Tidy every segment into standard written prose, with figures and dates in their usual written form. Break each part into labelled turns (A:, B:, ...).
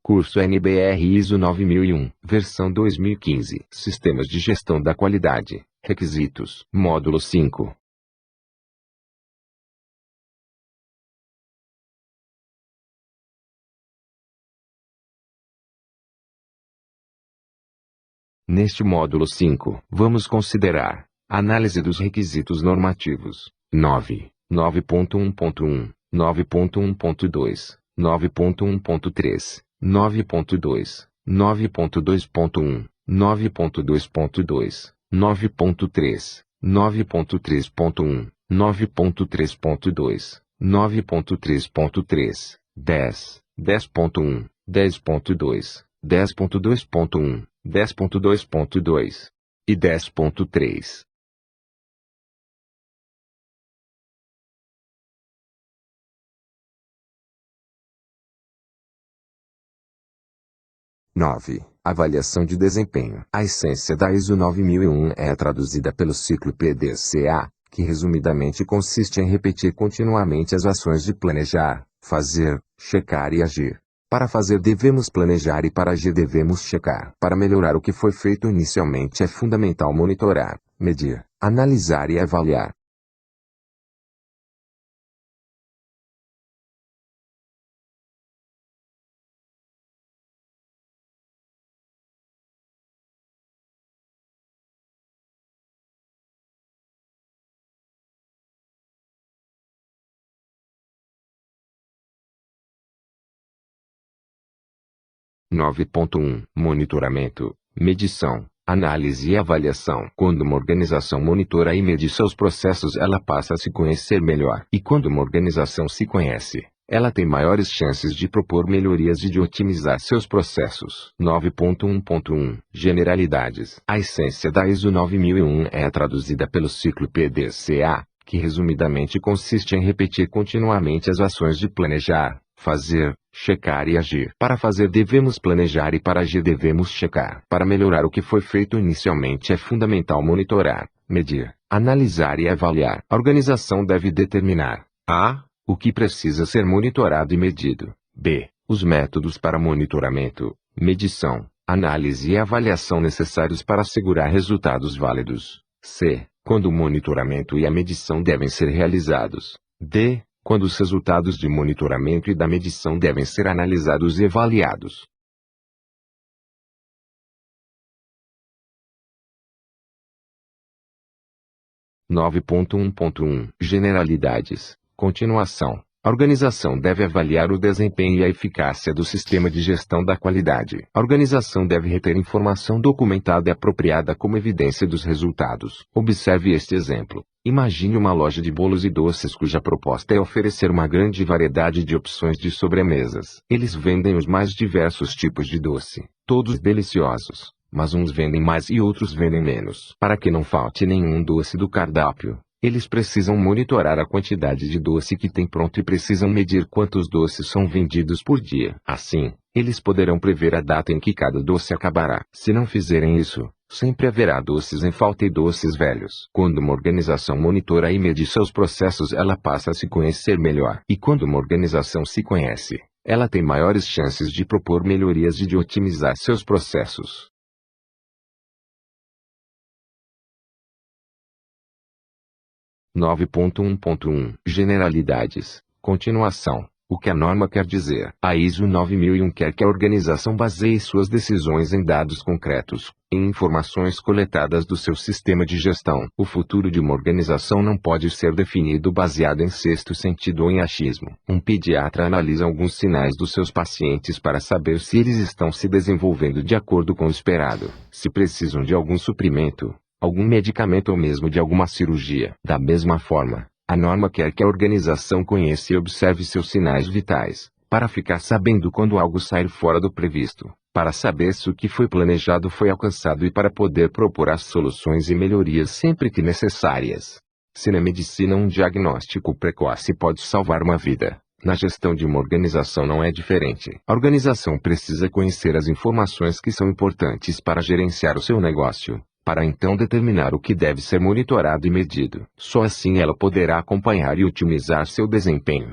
A: Curso NBR ISO 9001, versão 2015. Sistemas de gestão da qualidade. Requisitos. Módulo 5. Neste módulo 5, vamos considerar análise dos requisitos normativos. 9, 9.1.1, 9.1.2, 9.1.3, 9.2, 9.2.1, 9.2.2, 9.3, 9.3.1, 9.3.2, 9.3.3, 10, 10.1, 10.2, 10.2.1, 10.2.2 e 10.3. Avaliação de desempenho. A essência da ISO 9001 é traduzida pelo ciclo PDCA, que resumidamente consiste em repetir continuamente as ações de planejar, fazer, checar e agir. Para fazer devemos planejar e para agir devemos checar. Para melhorar o que foi feito inicialmente é fundamental monitorar, medir, analisar e avaliar. Monitoramento, medição, análise e avaliação. Quando uma organização monitora e mede seus processos, ela passa a se conhecer melhor. E quando uma organização se conhece, ela tem maiores chances de propor melhorias e de otimizar seus processos. 9.1.1 Generalidades. A essência da ISO 9001 é traduzida pelo ciclo PDCA, que resumidamente consiste em repetir continuamente as ações de planejar, fazer, checar e agir. Para fazer devemos planejar e para agir devemos checar. Para melhorar o que foi feito inicialmente é fundamental monitorar, medir, analisar e avaliar. A organização deve determinar: a. O que precisa ser monitorado e medido. b. Os métodos para monitoramento, medição, análise e avaliação necessários para assegurar resultados válidos. c. Quando o monitoramento e a medição devem ser realizados. d. Quando os resultados de monitoramento e da medição devem ser analisados e avaliados. Generalidades. Continuação. A organização deve avaliar o desempenho e a eficácia do sistema de gestão da qualidade. A organização deve reter informação documentada e apropriada como evidência dos resultados. Observe este exemplo. Imagine uma loja de bolos e doces cuja proposta é oferecer uma grande variedade de opções de sobremesas. Eles vendem os mais diversos tipos de doce, todos deliciosos, mas uns vendem mais e outros vendem menos. Para que não falte nenhum doce do cardápio, eles precisam monitorar a quantidade de doce que tem pronto e precisam medir quantos doces são vendidos por dia. Assim, eles poderão prever a data em que cada doce acabará. Se não fizerem isso, sempre haverá doces em falta e doces velhos. Quando uma organização monitora e mede seus processos, ela passa a se conhecer melhor. E quando uma organização se conhece, ela tem maiores chances de propor melhorias e de otimizar seus processos. Generalidades. Continuação. O que a norma quer dizer? A ISO 9001 quer que a organização baseie suas decisões em dados concretos, em informações coletadas do seu sistema de gestão. O futuro de uma organização não pode ser definido baseado em sexto sentido ou em achismo. Um pediatra analisa alguns sinais dos seus pacientes para saber se eles estão se desenvolvendo de acordo com o esperado, se precisam de algum suprimento, algum medicamento ou mesmo de alguma cirurgia. Da mesma forma, a norma quer que a organização conheça e observe seus sinais vitais, para ficar sabendo quando algo sair fora do previsto, para saber se o que foi planejado foi alcançado e para poder propor as soluções e melhorias sempre que necessárias. Se na medicina um diagnóstico precoce pode salvar uma vida, na gestão de uma organização não é diferente. A organização precisa conhecer as informações que são importantes para gerenciar o seu negócio, para então determinar o que deve ser monitorado e medido. Só assim ela poderá acompanhar e otimizar seu desempenho.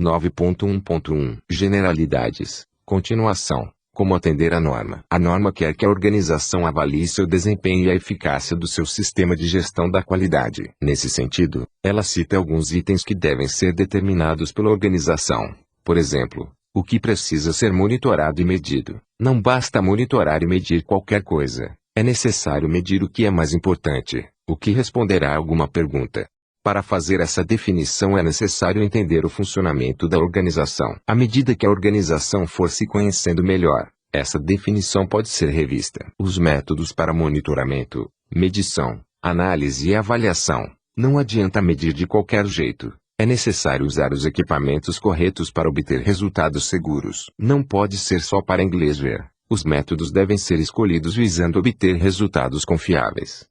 A: 9.1.1 Generalidades. Continuação. Como atender a norma? A norma quer que a organização avalie seu desempenho e a eficácia do seu sistema de gestão da qualidade. Nesse sentido, ela cita alguns itens que devem ser determinados pela organização. Por exemplo, o que precisa ser monitorado e medido. Não basta monitorar e medir qualquer coisa. É necessário medir o que é mais importante, o que responderá a alguma pergunta. Para fazer essa definição é necessário entender o funcionamento da organização. À medida que a organização for se conhecendo melhor, essa definição pode ser revista. Os métodos para monitoramento, medição, análise e avaliação. Não adianta medir de qualquer jeito. É necessário usar os equipamentos corretos para obter resultados seguros. Não pode ser só para inglês ver. Os métodos devem ser escolhidos visando obter resultados confiáveis.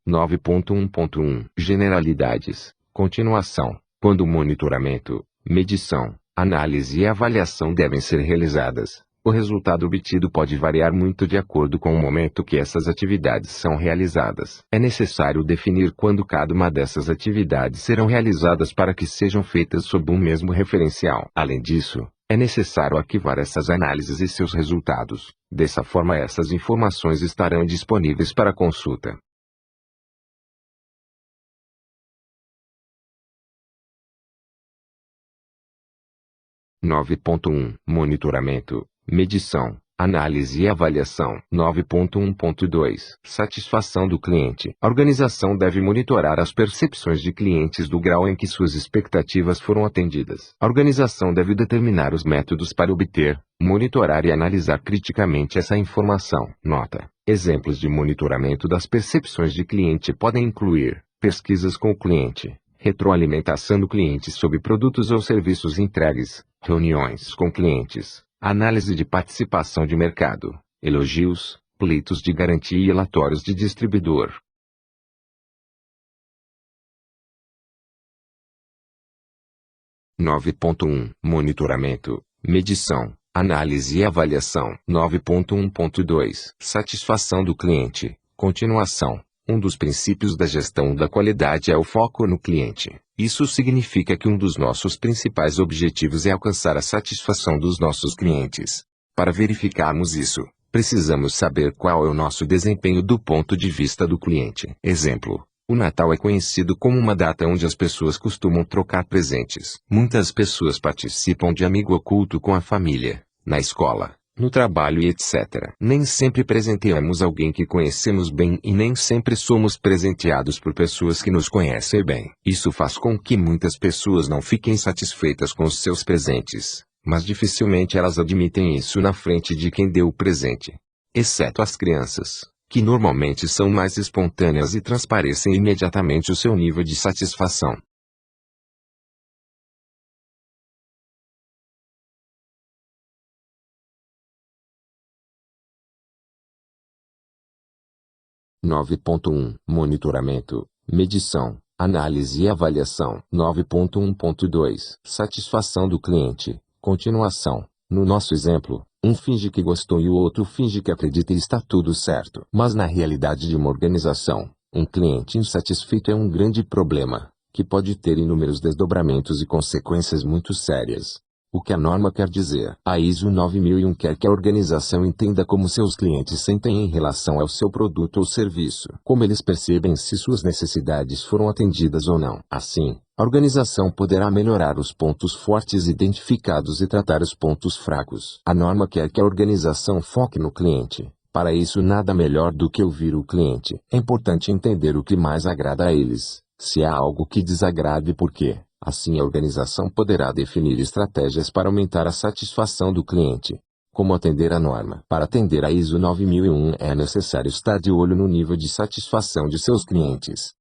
A: 9.1.1 Generalidades. Continuação. Quando o monitoramento, medição, análise e avaliação devem ser realizadas, o resultado obtido pode variar muito de acordo com o momento que essas atividades são realizadas. É necessário definir quando cada uma dessas atividades serão realizadas para que sejam feitas sob um mesmo referencial. Além disso, é necessário arquivar essas análises e seus resultados. Dessa forma, essas informações estarão disponíveis para consulta. 9.1 Monitoramento, medição, análise e avaliação. 9.1.2 Satisfação do cliente. A organização deve monitorar as percepções de clientes do grau em que suas expectativas foram atendidas. A organização deve determinar os métodos para obter, monitorar e analisar criticamente essa informação. Nota: exemplos de monitoramento das percepções de cliente podem incluir pesquisas com o cliente, retroalimentação do cliente sobre produtos ou serviços entregues, reuniões com clientes, análise de participação de mercado, elogios, pleitos de garantia e relatórios de distribuidor. Monitoramento, medição, análise e avaliação. 9.1.2 Satisfação do cliente. Continuação. Um dos princípios da gestão da qualidade é o foco no cliente. Isso significa que um dos nossos principais objetivos é alcançar a satisfação dos nossos clientes. Para verificarmos isso, precisamos saber qual é o nosso desempenho do ponto de vista do cliente. Exemplo: o Natal é conhecido como uma data onde as pessoas costumam trocar presentes. Muitas pessoas participam de amigo oculto com a família, na escola, no trabalho e etc. Nem sempre presenteamos alguém que conhecemos bem e nem sempre somos presenteados por pessoas que nos conhecem bem. Isso faz com que muitas pessoas não fiquem satisfeitas com os seus presentes, mas dificilmente elas admitem isso na frente de quem deu o presente. Exceto as crianças, que normalmente são mais espontâneas e transparecem imediatamente o seu nível de satisfação. 9.1 Monitoramento, medição, análise e avaliação. 9.1.2 Satisfação do cliente. Continuação. No nosso exemplo, um finge que gostou e o outro finge que acredita e está tudo certo. Mas na realidade de uma organização, um cliente insatisfeito é um grande problema, que pode ter inúmeros desdobramentos e consequências muito sérias. O que a norma quer dizer? A ISO 9001 quer que a organização entenda como seus clientes sentem em relação ao seu produto ou serviço. Como eles percebem se suas necessidades foram atendidas ou não. Assim, a organização poderá melhorar os pontos fortes identificados e tratar os pontos fracos. A norma quer que a organização foque no cliente. Para isso, nada melhor do que ouvir o cliente. É importante entender o que mais agrada a eles, se há algo que desagrade e por quê. Assim, a organização poderá definir estratégias para aumentar a satisfação do cliente. Como atender a norma? Para atender a ISO 9001 é necessário estar de olho no nível de satisfação de seus clientes.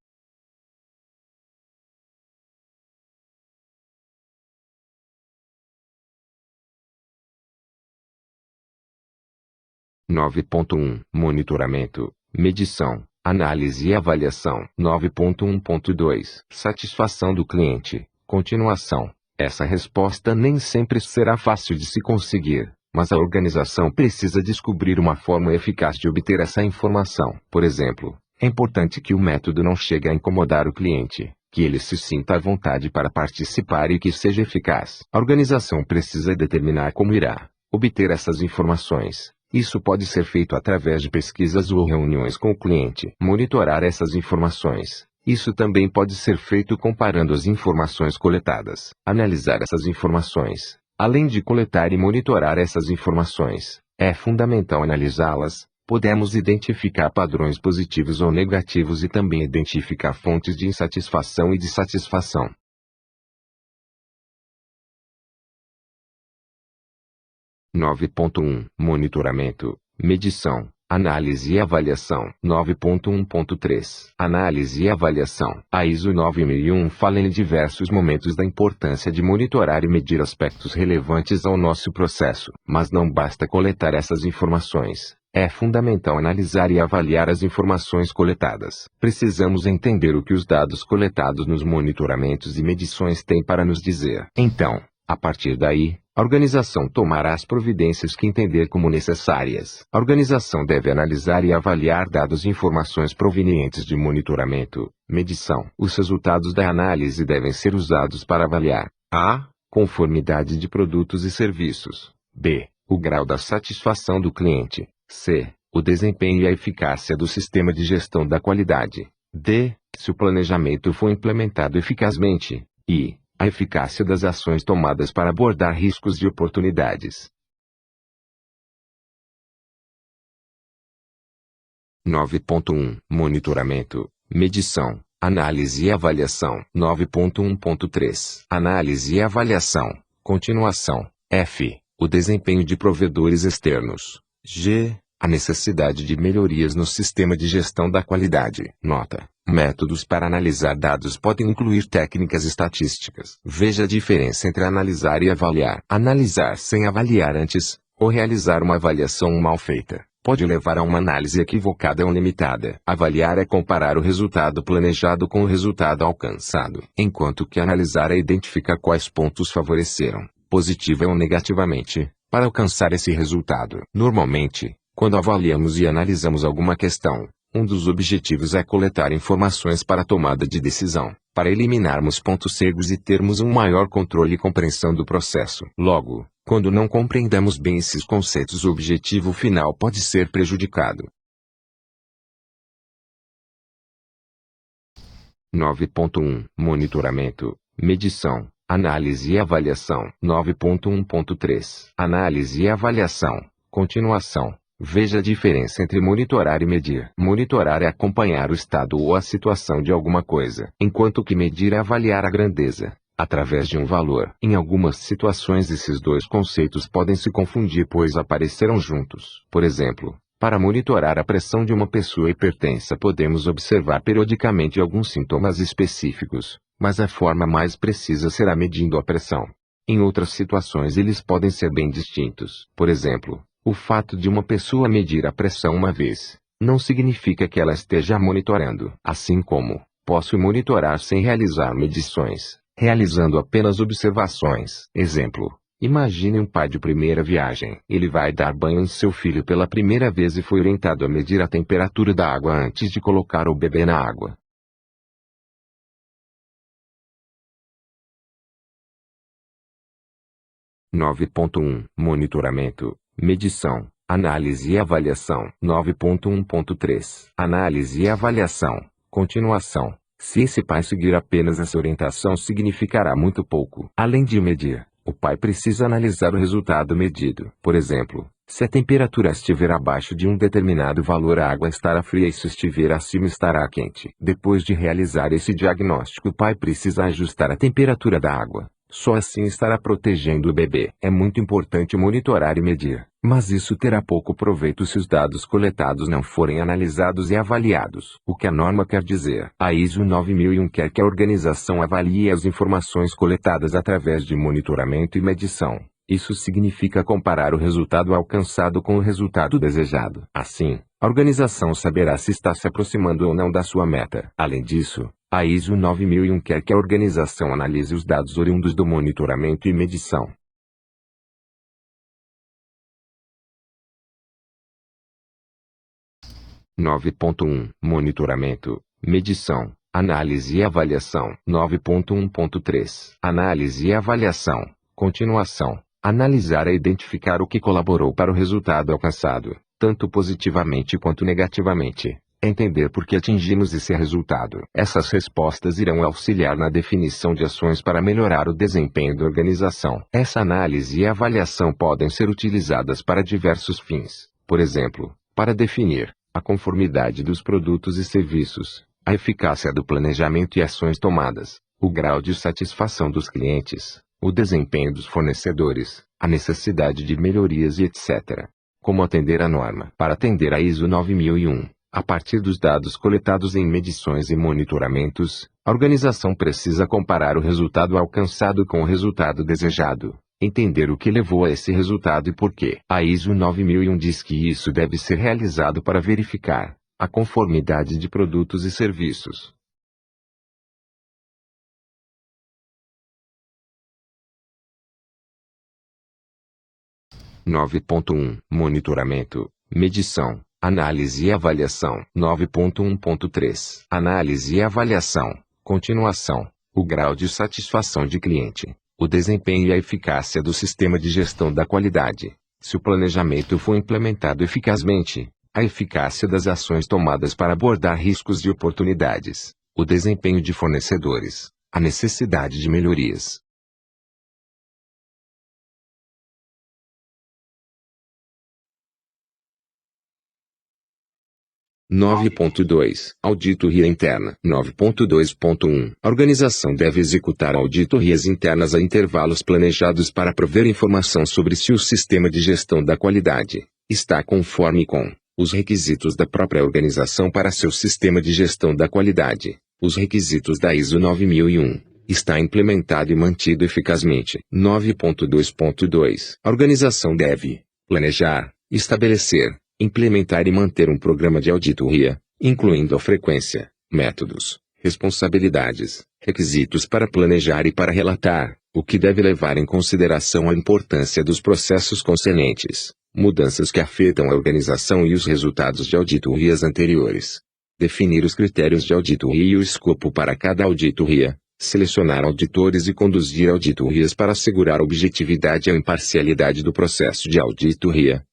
A: Monitoramento, medição, análise e avaliação. 9.1.2 Satisfação do cliente. Continuação. Essa resposta nem sempre será fácil de se conseguir, Mas a organização precisa descobrir uma forma eficaz de obter essa informação. Por exemplo, é importante que o método não chegue a incomodar o cliente, que ele se sinta à vontade para participar e que seja eficaz. A organização precisa determinar como irá obter essas informações. Isso pode ser feito através de pesquisas ou reuniões com o cliente. Monitorar essas informações. Isso também pode ser feito comparando as informações coletadas. Analisar essas informações. Além de coletar e monitorar essas informações, é fundamental analisá-las. Podemos identificar padrões positivos ou negativos e também identificar fontes de insatisfação e de satisfação. Monitoramento, medição, análise e avaliação. 9.1.3 Análise e avaliação. A ISO 9001 fala em diversos momentos da importância de monitorar e medir aspectos relevantes ao nosso processo. Mas não basta coletar essas informações. É fundamental analisar e avaliar as informações coletadas. Precisamos entender o que os dados coletados nos monitoramentos e medições têm para nos dizer. Então, a partir daí, a organização tomará as providências que entender como necessárias. A organização deve analisar e avaliar dados e informações provenientes de monitoramento, medição. Os resultados da análise devem ser usados para avaliar a conformidade de produtos e serviços, b o grau da satisfação do cliente, c o desempenho e a eficácia do sistema de gestão da qualidade, d se o planejamento foi implementado eficazmente, e a eficácia das ações tomadas para abordar riscos e oportunidades. 9.1 Monitoramento, medição, análise e avaliação. 9.1.3 Análise e avaliação, continuação. F. O desempenho de provedores externos. G. A necessidade de melhorias no sistema de gestão da qualidade. Nota. Métodos para analisar dados podem incluir técnicas estatísticas. Veja a diferença entre analisar e avaliar. Analisar sem avaliar antes, ou realizar uma avaliação mal feita, pode levar a uma análise equivocada ou limitada. Avaliar é comparar o resultado planejado com o resultado alcançado, enquanto que analisar é identificar quais pontos favoreceram, positiva ou negativamente, para alcançar esse resultado. Normalmente, quando avaliamos e analisamos alguma questão, um dos objetivos é coletar informações para a tomada de decisão, para eliminarmos pontos cegos e termos um maior controle e compreensão do processo. Logo, quando não compreendemos bem esses conceitos, o objetivo final pode ser prejudicado. 9.1 Monitoramento, medição, análise e avaliação. 9.1.3 Análise e avaliação, continuação. Veja a diferença entre monitorar e medir. Monitorar é acompanhar o estado ou a situação de alguma coisa, enquanto que medir é avaliar a grandeza, através de um valor. Em algumas situações esses dois conceitos podem se confundir pois apareceram juntos. Por exemplo, para monitorar a pressão de uma pessoa hipertensa podemos observar periodicamente alguns sintomas específicos, mas a forma mais precisa será medindo a pressão. Em outras situações eles podem ser bem distintos. Por exemplo, o fato de uma pessoa medir a pressão uma vez, não significa que ela esteja monitorando. Assim como, posso monitorar sem realizar medições, realizando apenas observações. Exemplo, imagine um pai de primeira viagem. Ele vai dar banho em seu filho pela primeira vez e foi orientado a medir a temperatura da água antes de colocar o bebê na água. Monitoramento, medição, análise e avaliação. 9.1.3 Análise e avaliação, continuação. Se esse pai seguir apenas essa orientação significará muito pouco. Além de medir, o pai precisa analisar o resultado medido. Por exemplo, se a temperatura estiver abaixo de um determinado valor a água estará fria e se estiver acima estará quente. Depois de realizar esse diagnóstico o pai precisa ajustar a temperatura da água. Só assim estará protegendo o bebê. É muito importante monitorar e medir, mas isso terá pouco proveito se os dados coletados não forem analisados e avaliados. O que a norma quer dizer? A ISO 9001 quer que a organização avalie as informações coletadas através de monitoramento e medição. Isso significa comparar o resultado alcançado com o resultado desejado. Assim, a organização saberá se está se aproximando ou não da sua meta. Além disso, a ISO 9001 quer que a organização analise os dados oriundos do monitoramento e medição. 9.1 Monitoramento, medição, análise e avaliação. 9.1.3 Análise e avaliação, continuação. Analisar e identificar o que colaborou para o resultado alcançado, tanto positivamente quanto negativamente. Entender por que atingimos esse resultado. Essas respostas irão auxiliar na definição de ações para melhorar o desempenho da organização. Essa análise e avaliação podem ser utilizadas para diversos fins. Por exemplo, para definir a conformidade dos produtos e serviços, a eficácia do planejamento e ações tomadas, o grau de satisfação dos clientes, o desempenho dos fornecedores, a necessidade de melhorias e etc. Como atender a norma? Para atender a ISO 9001, a partir dos dados coletados em medições e monitoramentos, a organização precisa comparar o resultado alcançado com o resultado desejado, entender o que levou a esse resultado e por quê. A ISO 9001 diz que isso deve ser realizado para verificar a conformidade de produtos e serviços. Monitoramento, medição, análise e avaliação. 9.1.3 Análise e avaliação, continuação, o grau de satisfação de cliente, o desempenho e a eficácia do sistema de gestão da qualidade. Se o planejamento foi implementado eficazmente, a eficácia das ações tomadas para abordar riscos e oportunidades, o desempenho de fornecedores, a necessidade de melhorias. Auditoria interna. 9.2.1 A organização deve executar auditorias internas a intervalos planejados para prover informação sobre se o sistema de gestão da qualidade está conforme com os requisitos da própria organização para seu sistema de gestão da qualidade, os requisitos da ISO 9001. Está implementado e mantido eficazmente. 9.2.2 A organização deve planejar, estabelecer, implementar e manter um programa de auditoria, incluindo a frequência, métodos, responsabilidades, requisitos para planejar e para relatar, o que deve levar em consideração a importância dos processos concernentes, mudanças que afetam a organização e os resultados de auditorias anteriores. Definir os critérios de auditoria e o escopo para cada auditoria. Selecionar auditores e conduzir auditorias para assegurar a objetividade e a imparcialidade do processo de auditoria.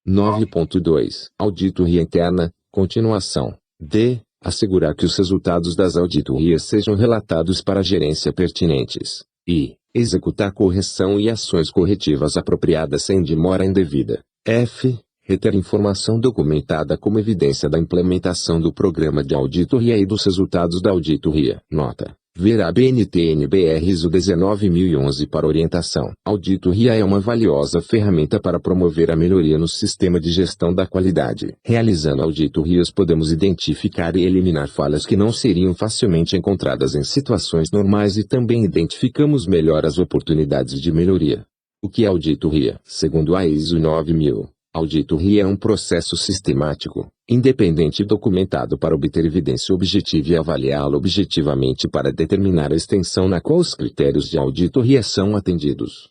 A: 9.2 Auditoria interna, continuação. D. Assegurar que os resultados das auditorias sejam relatados para a gerência pertinentes. I. Executar correção e ações corretivas apropriadas sem demora indevida. F. Reter informação documentada como evidência da implementação do programa de auditoria e dos resultados da auditoria. Nota. Ver a BNT-NBR ISO 19011 para orientação. Auditoria é uma valiosa ferramenta para promover a melhoria no sistema de gestão da qualidade. Realizando auditorias podemos identificar e eliminar falhas que não seriam facilmente encontradas em situações normais e também identificamos melhor as oportunidades de melhoria. O que é auditoria? Segundo a ISO 9000, auditoria é um processo sistemático, independente e documentado para obter evidência objetiva e avaliá-la objetivamente para determinar a extensão na qual os critérios de auditoria são atendidos.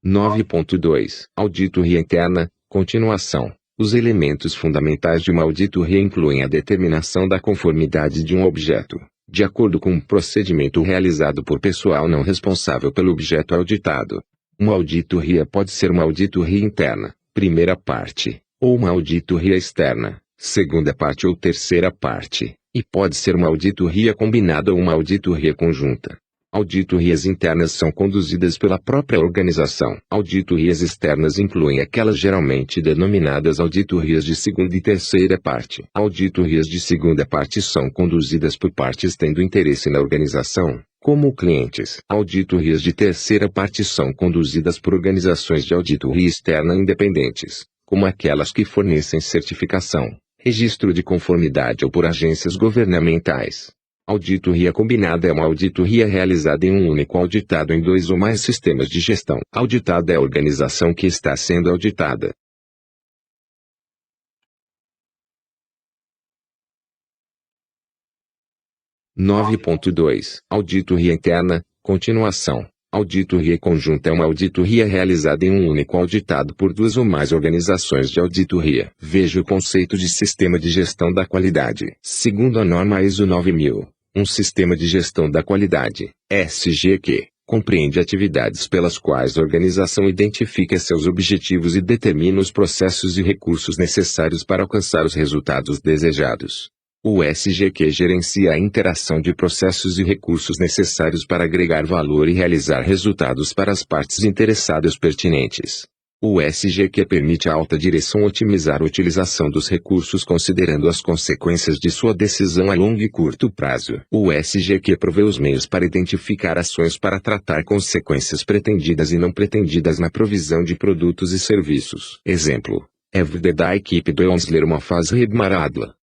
A: 9.2 Auditoria interna, continuação. Os elementos fundamentais de uma auditoria incluem a determinação da conformidade de um objeto, de acordo com um procedimento realizado por pessoal não responsável pelo objeto auditado. Uma auditoria pode ser uma auditoria interna, primeira parte, ou uma auditoria externa, segunda parte ou terceira parte, e pode ser uma auditoria combinada ou uma auditoria conjunta. Auditorias internas são conduzidas pela própria organização. Auditorias externas incluem aquelas geralmente denominadas auditorias de segunda e terceira parte. Auditorias de segunda parte são conduzidas por partes tendo interesse na organização, como clientes. Auditorias de terceira parte são conduzidas por organizações de auditoria externa independentes, como aquelas que fornecem certificação, registro de conformidade ou por agências governamentais. Auditoria combinada é uma auditoria realizada em um único auditado em dois ou mais sistemas de gestão. Auditada é a organização que está sendo auditada. (9.2) Auditoria interna, Continuação. Auditoria conjunta é uma auditoria realizada em um único auditado por duas ou mais organizações de auditoria. Veja o conceito de sistema de gestão da qualidade. Segundo a norma ISO 9000, um sistema de gestão da qualidade, SGQ, compreende atividades pelas quais a organização identifica seus objetivos e determina os processos e recursos necessários para alcançar os resultados desejados. O SGQ gerencia a interação de processos e recursos necessários para agregar valor e realizar resultados para as partes interessadas pertinentes. O SGQ permite à alta direção otimizar a utilização dos recursos considerando as consequências de sua decisão a longo e curto prazo. O SGQ provê os meios para identificar ações para tratar consequências pretendidas e não pretendidas na provisão de produtos e serviços. Exemplo: Everyday da equipe do Onsler uma fase Redmaradla.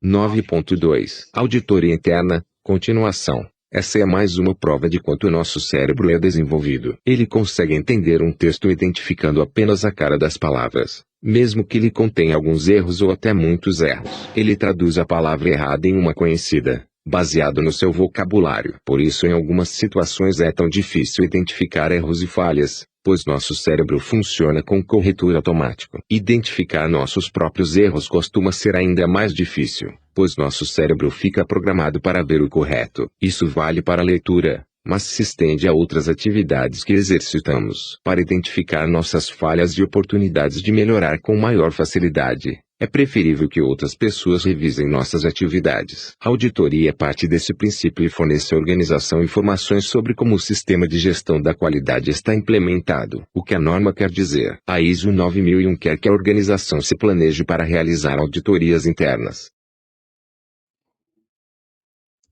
A: 9.2 Auditoria interna, continuação. Essa é mais uma prova de quanto o nosso cérebro é desenvolvido. Ele consegue entender um texto identificando apenas a cara das palavras, mesmo que ele contenha alguns erros ou até muitos erros. Ele traduz a palavra errada em uma conhecida, baseado no seu vocabulário. Por isso, em algumas situações é tão difícil identificar erros e falhas, pois nosso cérebro funciona com corretor automático. Identificar nossos próprios erros costuma ser ainda mais difícil, pois nosso cérebro fica programado para ver o correto. Isso vale para a leitura, mas se estende a outras atividades que exercitamos. Para identificar nossas falhas e oportunidades de melhorar com maior facilidade, é preferível que outras pessoas revisem nossas atividades. A auditoria é parte desse princípio e fornece à organização informações sobre como o sistema de gestão da qualidade está implementado. O que a norma quer dizer? A ISO 9001 quer que a organização se planeje para realizar auditorias internas.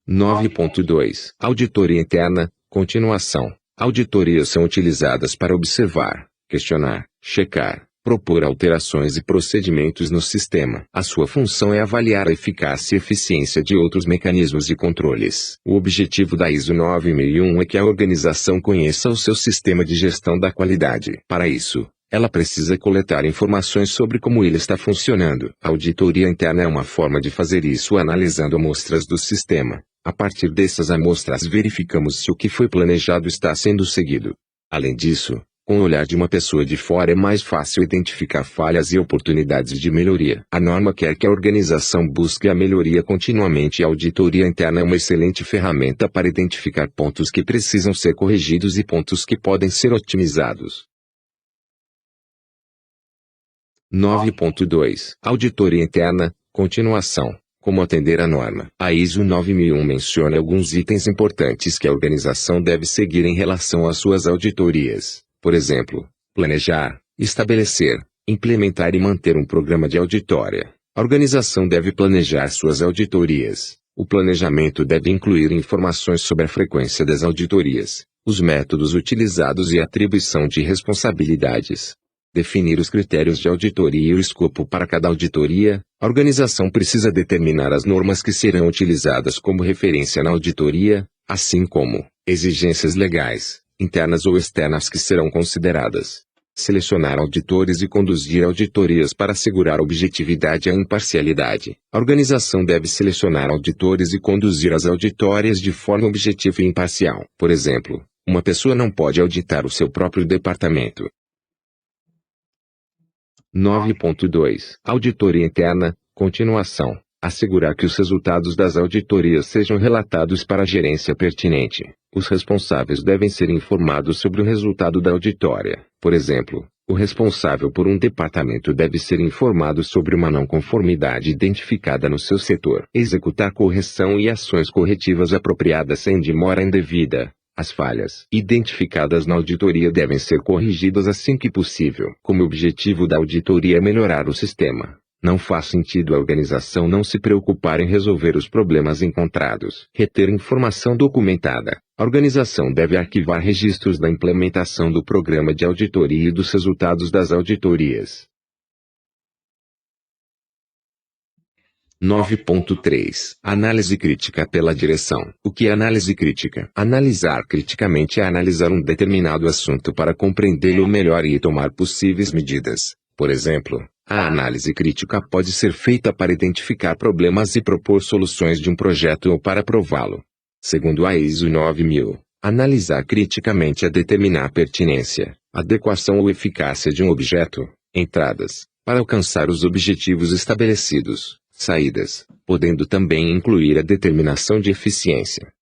A: 9.2 Auditoria interna, continuação. Auditorias são utilizadas para observar, questionar, checar, propor alterações e procedimentos no sistema. A sua função é avaliar a eficácia e eficiência de outros mecanismos e controles. O objetivo da ISO 9001 é que a organização conheça o seu sistema de gestão da qualidade. Para isso, ela precisa coletar informações sobre como ele está funcionando. A auditoria interna é uma forma de fazer isso analisando amostras do sistema. A partir dessas amostras verificamos se o que foi planejado está sendo seguido. Além disso, com o olhar de uma pessoa de fora é mais fácil identificar falhas e oportunidades de melhoria. A norma quer que a organização busque a melhoria continuamente e a auditoria interna é uma excelente ferramenta para identificar pontos que precisam ser corrigidos e pontos que podem ser otimizados. 9.2 Auditoria interna, continuação. Como atender a norma? A ISO 9001 menciona alguns itens importantes que a organização deve seguir em relação às suas auditorias. Por exemplo, planejar, estabelecer, implementar e manter um programa de auditória. A organização deve planejar suas auditorias. O planejamento deve incluir informações sobre a frequência das auditorias, os métodos utilizados e a atribuição de responsabilidades. Definir os critérios de auditoria e o escopo para cada auditoria. A organização precisa determinar as normas que serão utilizadas como referência na auditoria, assim como exigências legais, internas ou externas que serão consideradas. Selecionar auditores e conduzir auditorias para assegurar a objetividade e a imparcialidade. A organização deve selecionar auditores e conduzir as auditórias de forma objetiva e imparcial. Por exemplo, uma pessoa não pode auditar o seu próprio departamento. 9.2 Auditoria interna, continuação. Assegurar que os resultados das auditorias sejam relatados para a gerência pertinente. Os responsáveis devem ser informados sobre o resultado da auditória. Por exemplo, o responsável por um departamento deve ser informado sobre uma não conformidade identificada no seu setor. Executar correção e ações corretivas apropriadas sem demora indevida. As falhas identificadas na auditoria devem ser corrigidas assim que possível. Como o objetivo da auditoria é melhorar o sistema, não faz sentido a organização não se preocupar em resolver os problemas encontrados. Reter informação documentada. A organização deve arquivar registros da implementação do programa de auditoria e dos resultados das auditorias. 9.3 Análise crítica pela direção. O que é análise crítica? Analisar criticamente é analisar um determinado assunto para compreendê-lo melhor e tomar possíveis medidas. Por exemplo, a análise crítica pode ser feita para identificar problemas e propor soluções de um projeto ou para aprová-lo. segundo a ISO 9000. Analisar criticamente a determinar a pertinência, adequação ou eficácia de um objeto. Entradas, para alcançar os objetivos estabelecidos. Saídas, podendo também incluir a determinação de eficiência.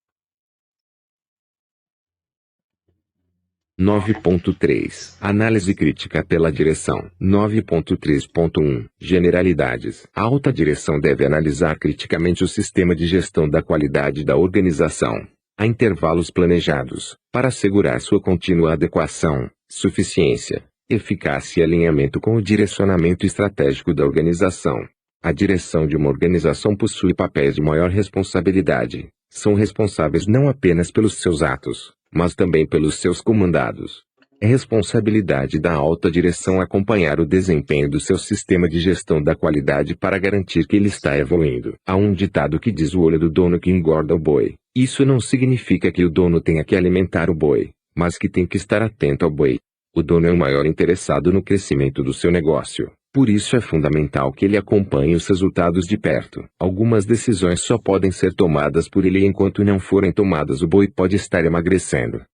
A: 9.3 Análise crítica pela direção. 9.3.1 Generalidades. A alta direção deve analisar criticamente o sistema de gestão da qualidade da organização, a intervalos planejados, para assegurar sua contínua adequação, suficiência, eficácia e alinhamento com o direcionamento estratégico da organização. A direção de uma organização possui papéis de maior responsabilidade. São responsáveis não apenas pelos seus atos, mas também pelos seus comandados. É responsabilidade da alta direção acompanhar o desempenho do seu sistema de gestão da qualidade para garantir que ele está evoluindo. Há um ditado que diz: o olho do dono que engorda o boi. Isso não significa que o dono tenha que alimentar o boi, mas que tem que estar atento ao boi. O dono é o maior interessado no crescimento do seu negócio. Por isso é fundamental que ele acompanhe os resultados de perto. Algumas decisões só podem ser tomadas por ele e enquanto não forem tomadas o boi pode estar emagrecendo.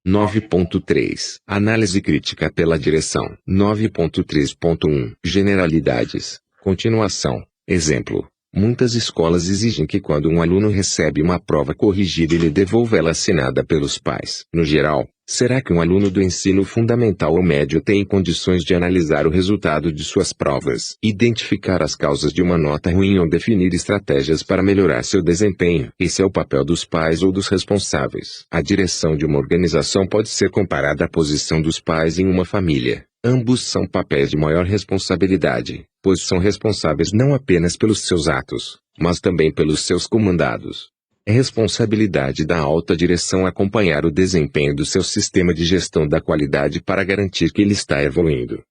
A: 9.3 Análise crítica pela direção. 9.3.1 Generalidades. Continuação. Exemplo. Muitas escolas exigem que quando um aluno recebe uma prova corrigida ele devolva ela assinada pelos pais. No geral, será que um aluno do ensino fundamental ou médio tem condições de analisar o resultado de suas provas, identificar as causas de uma nota ruim ou definir estratégias para melhorar seu desempenho? Esse é o papel dos pais ou dos responsáveis. A direção de uma organização pode ser comparada à posição dos pais em uma família. Ambos são papéis de maior responsabilidade, pois são responsáveis não apenas pelos seus atos, mas também pelos seus comandados. É responsabilidade da alta direção acompanhar o desempenho do seu sistema de gestão da qualidade para garantir que ele está evoluindo.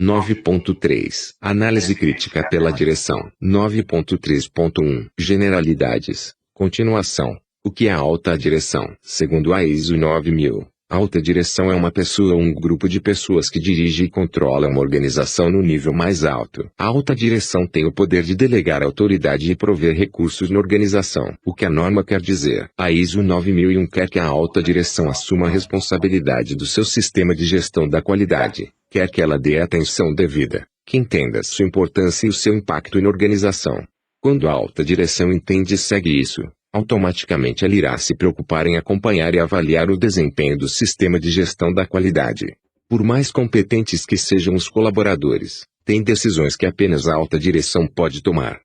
A: 9.3 Análise crítica pela direção. 9.3.1 Generalidades. Continuação. O que é a alta direção? Segundo a ISO 9000. A alta direção é uma pessoa ou um grupo de pessoas que dirige e controla uma organização no nível mais alto. A alta direção tem o poder de delegar autoridade e prover recursos na organização. O que a norma quer dizer? A ISO 9001 quer que a alta direção assuma a responsabilidade do seu sistema de gestão da qualidade, quer que ela dê a atenção devida, que entenda sua importância e o seu impacto na organização. Quando a alta direção entende e segue isso, automaticamente ela irá se preocupar em acompanhar e avaliar o desempenho do sistema de gestão da qualidade. Por mais competentes que sejam os colaboradores, tem decisões que apenas a alta direção pode tomar.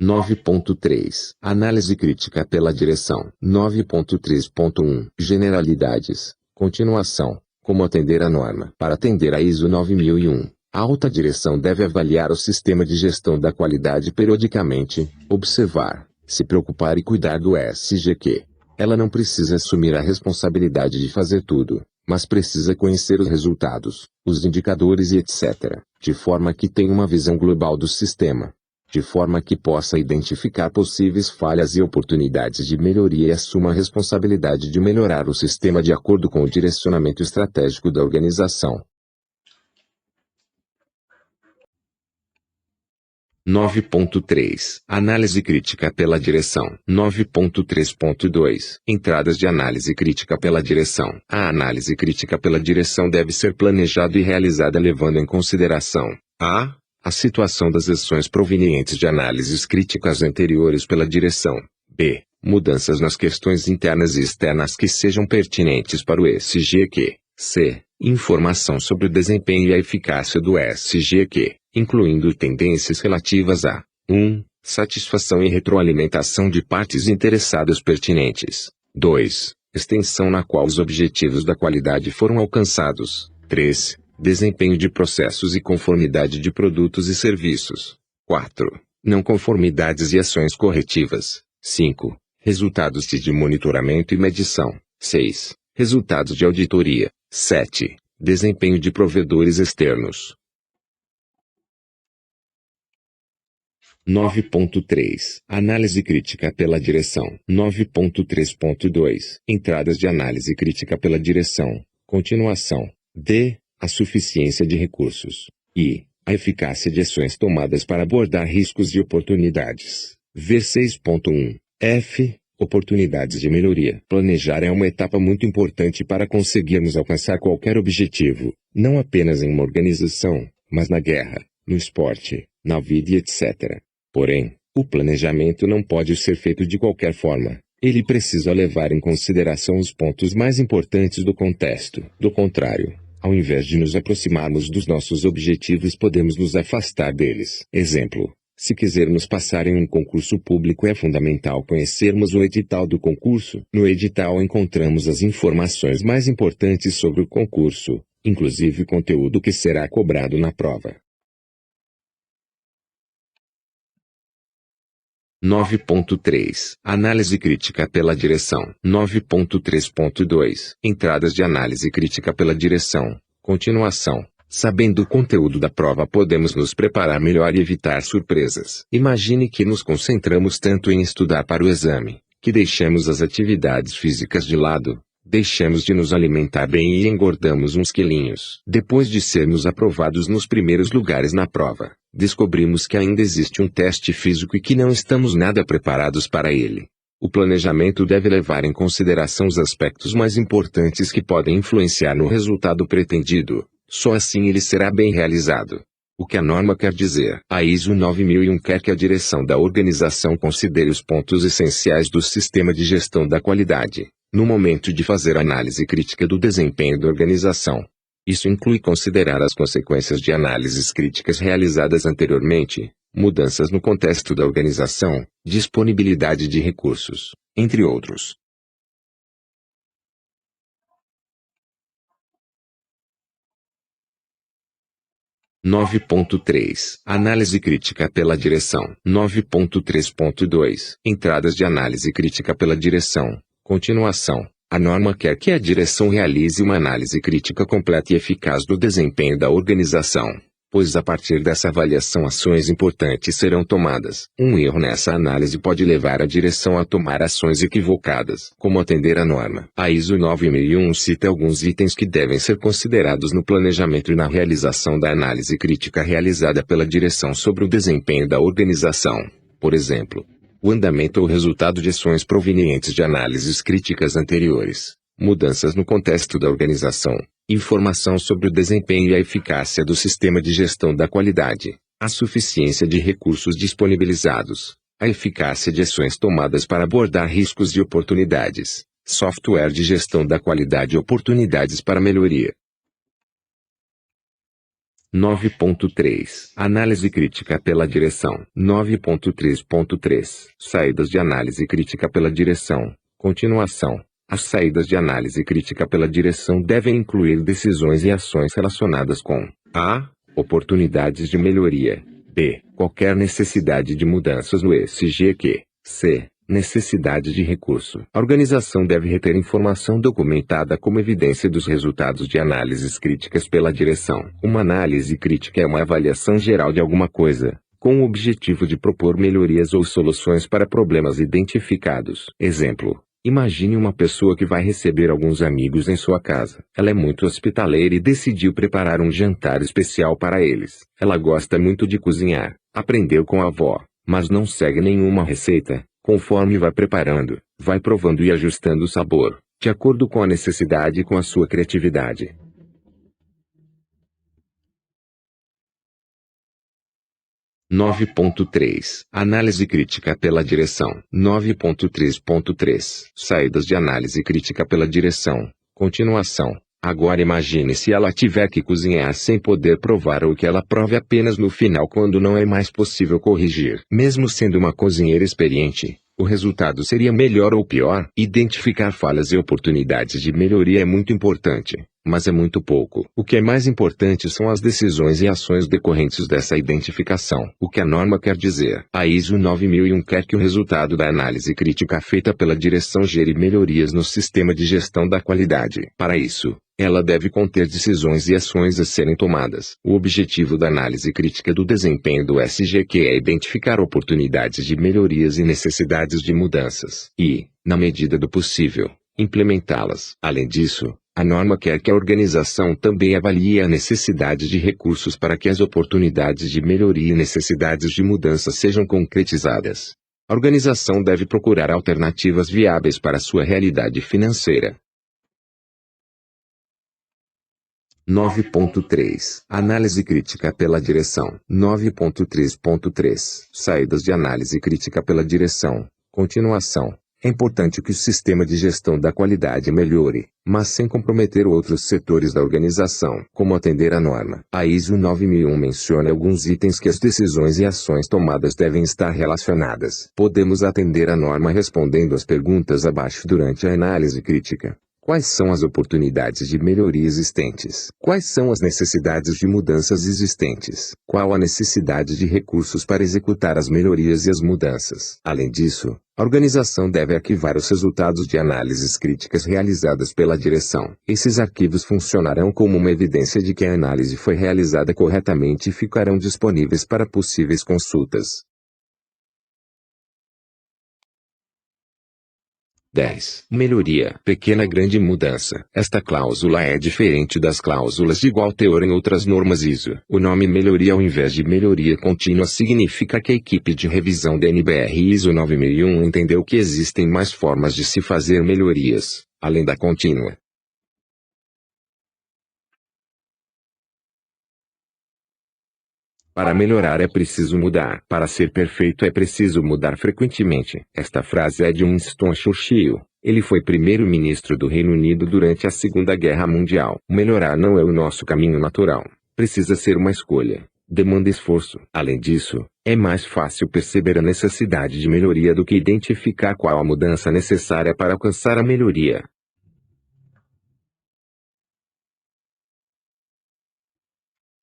A: 9.3 Análise crítica pela direção. 9.3.1 Generalidades. Continuação. Como atender a norma. Para atender a ISO 9001. A alta direção deve avaliar o sistema de gestão da qualidade periodicamente, observar, se preocupar e cuidar do SGQ. Ela não precisa assumir a responsabilidade de fazer tudo, mas precisa conhecer os resultados, os indicadores e etc., de forma que tenha uma visão global do sistema, de forma que possa identificar possíveis falhas e oportunidades de melhoria e assuma a responsabilidade de melhorar o sistema de acordo com o direcionamento estratégico da organização. 9.3 Análise crítica pela direção. 9.3.2 Entradas de análise crítica pela direção. A análise crítica pela direção deve ser planejada e realizada levando em consideração a situação das ações provenientes de análises críticas anteriores pela direção. B. Mudanças nas questões internas e externas que sejam pertinentes para o SGQ. C. Informação sobre o desempenho e a eficácia do SGQ, incluindo tendências relativas a 1. Satisfação e retroalimentação de partes interessadas pertinentes. 2. Extensão na qual os objetivos da qualidade foram alcançados. 3. Desempenho de processos e conformidade de produtos e serviços. 4. Não conformidades e ações corretivas. 5. Resultados de monitoramento e medição. 6. Resultados de auditoria. 7. Desempenho de provedores externos. 9.3 Análise crítica pela direção. 9.3.2 Entradas de análise crítica pela direção. continuação. D. A suficiência de recursos. E. A eficácia de ações tomadas para abordar riscos e oportunidades. V 6.1. F. Oportunidades de melhoria. Planejar é uma etapa muito importante para conseguirmos alcançar qualquer objetivo, não apenas em uma organização, mas na guerra, no esporte, na vida e etc. Porém, o planejamento não pode ser feito de qualquer forma. Ele precisa levar em consideração os pontos mais importantes do contexto. Do contrário, ao invés de nos aproximarmos dos nossos objetivos, podemos nos afastar deles. Exemplo: se quisermos passar em um concurso público, é fundamental conhecermos o edital do concurso. No edital encontramos as informações mais importantes sobre o concurso, inclusive o conteúdo que será cobrado na prova. 9.3 Análise crítica pela direção. 9.3.2 Entradas de análise crítica pela direção. Continuação. Sabendo o conteúdo da prova, podemos nos preparar melhor e evitar surpresas. Imagine que nos concentramos tanto em estudar para o exame, que deixamos as atividades físicas de lado. Deixamos de nos alimentar bem e engordamos uns quilinhos. Depois de sermos aprovados nos primeiros lugares na prova, descobrimos que ainda existe um teste físico e que não estamos nada preparados para ele. O planejamento deve levar em consideração os aspectos mais importantes que podem influenciar no resultado pretendido. Só assim ele será bem realizado. O que a norma quer dizer? A ISO 9001 quer que a direção da organização considere os pontos essenciais do sistema de gestão da qualidade, no momento de fazer análise crítica do desempenho da organização. Isso inclui considerar as consequências de análises críticas realizadas anteriormente, mudanças no contexto da organização, disponibilidade de recursos, entre outros. – 9.3 Análise crítica pela direção. 9.3.2 Entradas de análise crítica pela direção. Continuação. A norma quer que a direção realize uma análise crítica completa e eficaz do desempenho da organização, pois a partir dessa avaliação ações importantes serão tomadas. Um erro nessa análise pode levar a direção a tomar ações equivocadas. Como atender a norma? A ISO 9001 cita alguns itens que devem ser considerados no planejamento e na realização da análise crítica realizada pela direção sobre o desempenho da organização. Por exemplo, o andamento ou resultado de ações provenientes de análises críticas anteriores, mudanças no contexto da organização, informação sobre o desempenho e a eficácia do sistema de gestão da qualidade, a suficiência de recursos disponibilizados, a eficácia de ações tomadas para abordar riscos e oportunidades, software de gestão da qualidade e oportunidades para melhoria. 9.3 Análise crítica pela direção. 9.3.3 Saídas de análise crítica pela direção. Continuação. As saídas de análise crítica pela direção devem incluir decisões e ações relacionadas com a. Oportunidades de melhoria. B. Qualquer necessidade de mudanças no ESG. C. Necessidade de recurso. A organização deve reter informação documentada como evidência dos resultados de análises críticas pela direção. Uma análise crítica é uma avaliação geral de alguma coisa, com o objetivo de propor melhorias ou soluções para problemas identificados. Exemplo: imagine uma pessoa que vai receber alguns amigos em sua casa. Ela é muito hospitaleira e decidiu preparar um jantar especial para eles. Ela gosta muito de cozinhar, aprendeu com a avó, mas não segue nenhuma receita. Conforme vai preparando, vai provando e ajustando o sabor, de acordo com a necessidade e com a sua criatividade. 9.3 Análise crítica pela direção. 9.3.3 Saídas de análise crítica pela direção. Continuação. Agora imagine se ela tiver que cozinhar sem poder provar ou que ela prove apenas no final quando não é mais possível corrigir. Mesmo sendo uma cozinheira experiente, o resultado seria melhor ou pior? Identificar falhas e oportunidades de melhoria é muito importante, mas é muito pouco. O que é mais importante são as decisões e ações decorrentes dessa identificação. O que a norma quer dizer? A ISO 9001 quer que o resultado da análise crítica feita pela direção gere melhorias no sistema de gestão da qualidade. Para isso, ela deve conter decisões e ações a serem tomadas. O objetivo da análise crítica do desempenho do ESG é identificar oportunidades de melhorias e necessidades de mudanças, e, na medida do possível, implementá-las. Além disso, A norma quer que a organização também avalie a necessidade de recursos para que as oportunidades de melhoria e necessidades de mudança sejam concretizadas. A organização deve procurar alternativas viáveis para sua realidade financeira. 9.3 Análise crítica pela direção. 9.3.3 Saídas de análise crítica pela direção. Continuação. É importante que o sistema de gestão da qualidade melhore, mas sem comprometer outros setores da organização, como atender à norma. A ISO 9001 menciona alguns itens que as decisões e ações tomadas devem estar relacionadas. Podemos atender à norma respondendo às perguntas abaixo durante a análise crítica. Quais são as oportunidades de melhoria existentes? Quais são as necessidades de mudanças existentes? Qual a necessidade de recursos para executar as melhorias e as mudanças? Além disso, a organização deve arquivar os resultados de análises críticas realizadas pela direção. Esses arquivos funcionarão como uma evidência de que a análise foi realizada corretamente e ficarão disponíveis para possíveis consultas. 10. Melhoria. Pequena grande mudança. Esta cláusula é diferente das cláusulas de igual teor em outras normas ISO. O nome melhoria ao invés de melhoria contínua significa que a equipe de revisão da NBR ISO 9001 entendeu que existem mais formas de se fazer melhorias, além da contínua. Para melhorar é preciso mudar. Para ser perfeito é preciso mudar frequentemente. Esta frase é de Winston Churchill. Ele foi primeiro-ministro do Reino Unido durante a Segunda Guerra Mundial. Melhorar não é o nosso caminho natural. Precisa ser uma escolha. Demanda esforço. Além disso, é mais fácil perceber a necessidade de melhoria do que identificar qual a mudança necessária para alcançar a melhoria.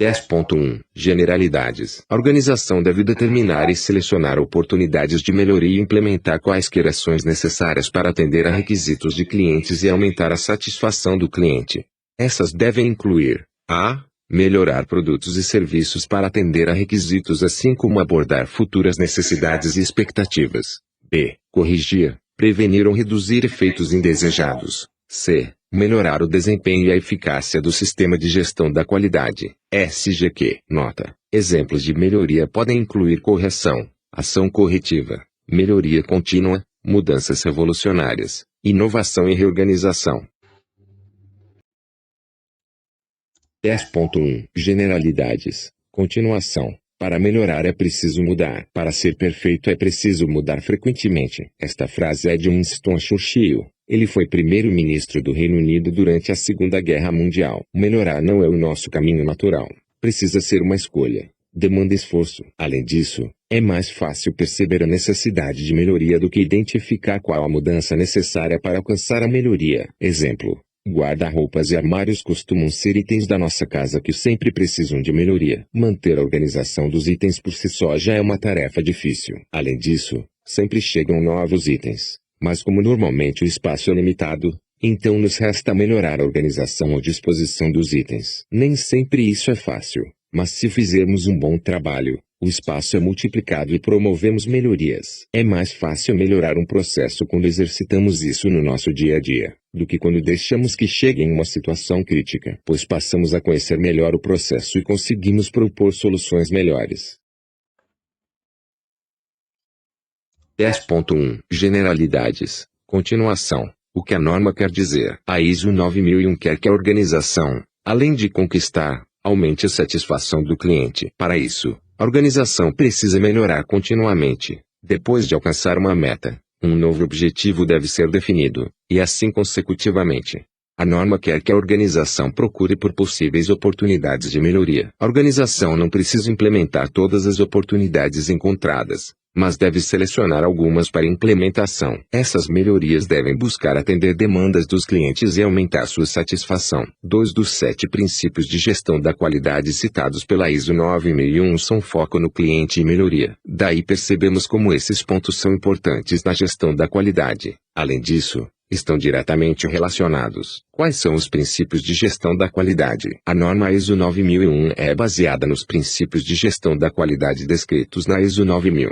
A: 10.1 Generalidades. A organização deve determinar e selecionar oportunidades de melhoria e implementar quaisquer ações necessárias para atender a requisitos de clientes e aumentar a satisfação do cliente. Essas devem incluir: a. Melhorar produtos e serviços para atender a requisitos assim como abordar futuras necessidades e expectativas. b. Corrigir, prevenir ou reduzir efeitos indesejados. c. Melhorar o desempenho e a eficácia do sistema de gestão da qualidade, SGQ. Nota. Exemplos de melhoria podem incluir correção, ação corretiva, melhoria contínua, mudanças revolucionárias, inovação e reorganização. 10.1 Generalidades. Continuação. Para melhorar é preciso mudar. Para ser perfeito é preciso mudar frequentemente. Esta frase é de Winston Churchill. Ele foi primeiro-ministro do Reino Unido durante a Segunda Guerra Mundial. Melhorar não é o nosso caminho natural. Precisa ser uma escolha. Demanda esforço. Além disso, é mais fácil perceber a necessidade de melhoria do que identificar qual a mudança necessária para alcançar a melhoria. Exemplo: guarda-roupas e armários costumam ser itens da nossa casa que sempre precisam de melhoria. Manter a organização dos itens por si só já é uma tarefa difícil. Além disso, sempre chegam novos itens. Mas como normalmente o espaço é limitado, então nos resta melhorar a organização ou disposição dos itens. Nem sempre isso é fácil, mas se fizermos um bom trabalho, o espaço é multiplicado e promovemos melhorias. É mais fácil melhorar um processo quando exercitamos isso no nosso dia a dia, do que quando deixamos que chegue em uma situação crítica, pois passamos a conhecer melhor o processo e conseguimos propor soluções melhores. 10.1 Generalidades. Continuação. O que a norma quer dizer? A ISO 9001 quer que a organização, além de conquistar, aumente a satisfação do cliente. Para isso, a organização precisa melhorar continuamente. Depois de alcançar uma meta, um novo objetivo deve ser definido, e assim consecutivamente. A norma quer que a organização procure por possíveis oportunidades de melhoria. A organização não precisa implementar todas as oportunidades encontradas, mas deve selecionar algumas para implementação. Essas melhorias devem buscar atender demandas dos clientes e aumentar sua satisfação. 2 dos 7 princípios de gestão da qualidade citados pela ISO 9001 são foco no cliente e melhoria. Daí percebemos como esses pontos são importantes na gestão da qualidade. Além disso, estão diretamente relacionados. Quais são os princípios de gestão da qualidade? A norma ISO 9001 é baseada nos princípios de gestão da qualidade descritos na ISO 9000.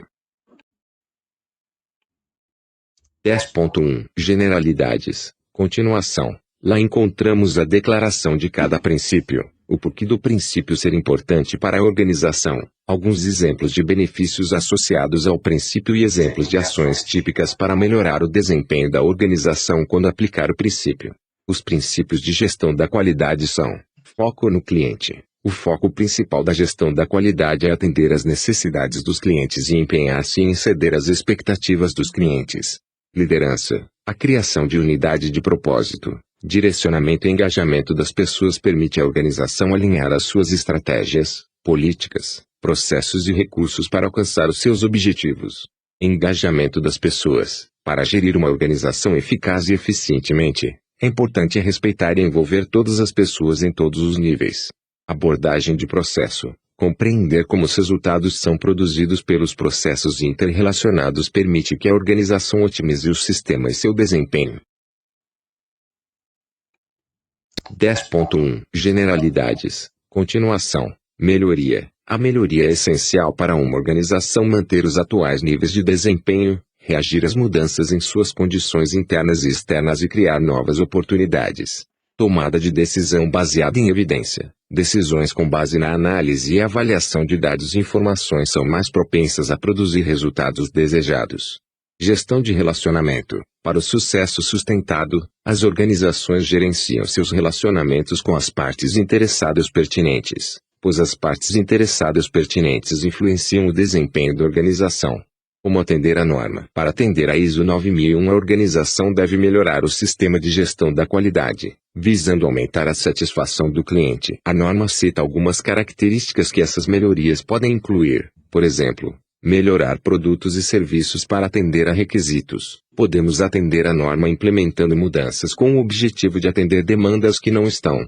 A: 10.1 Generalidades. Continuação. Lá encontramos a declaração de cada princípio, o porquê do princípio ser importante para a organização, alguns exemplos de benefícios associados ao princípio e exemplos de ações típicas para melhorar o desempenho da organização quando aplicar o princípio. Os princípios de gestão da qualidade são: foco no cliente. O foco principal da gestão da qualidade é atender às necessidades dos clientes e empenhar-se em exceder as expectativas dos clientes. Liderança. A criação de unidade de propósito, direcionamento e engajamento das pessoas permite à organização alinhar as suas estratégias, políticas, processos e recursos para alcançar os seus objetivos. Engajamento das pessoas. Para gerir uma organização eficaz e eficientemente, é importante respeitar e envolver todas as pessoas em todos os níveis. Abordagem de processo. Compreender como os resultados são produzidos pelos processos interrelacionados permite que a organização otimize o sistema e seu desempenho. 10.1 Generalidades. Continuação. Melhoria. A melhoria é essencial para uma organização manter os atuais níveis de desempenho, reagir às mudanças em suas condições internas e externas e criar novas oportunidades. Tomada de decisão baseada em evidência. Decisões com base na análise e avaliação de dados e informações são mais propensas a produzir resultados desejados. Gestão de relacionamento. Para o sucesso sustentado, as organizações gerenciam seus relacionamentos com as partes interessadas pertinentes, pois as partes interessadas pertinentes influenciam o desempenho da organização. Como atender a norma? Para atender a ISO 9001, a organização deve melhorar o sistema de gestão da qualidade, visando aumentar a satisfação do cliente. A norma cita algumas características que essas melhorias podem incluir, por exemplo, melhorar produtos e serviços para atender a requisitos. Podemos atender a norma implementando mudanças com o objetivo de atender demandas que não estão.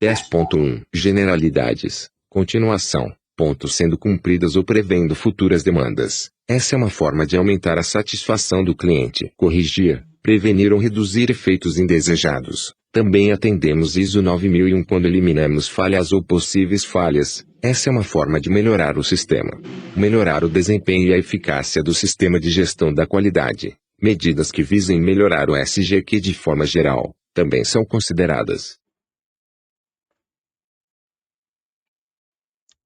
A: 10.1 Generalidades. Continuação. Pontos sendo cumpridas ou prevendo futuras demandas. Essa é uma forma de aumentar a satisfação do cliente. Corrigir, prevenir ou reduzir efeitos indesejados. Também atendemos ISO 9001 quando eliminamos falhas ou possíveis falhas. Essa é uma forma de melhorar o sistema. Melhorar o desempenho e a eficácia do sistema de gestão da qualidade. Medidas que visem melhorar o SGQ de forma geral, também são consideradas.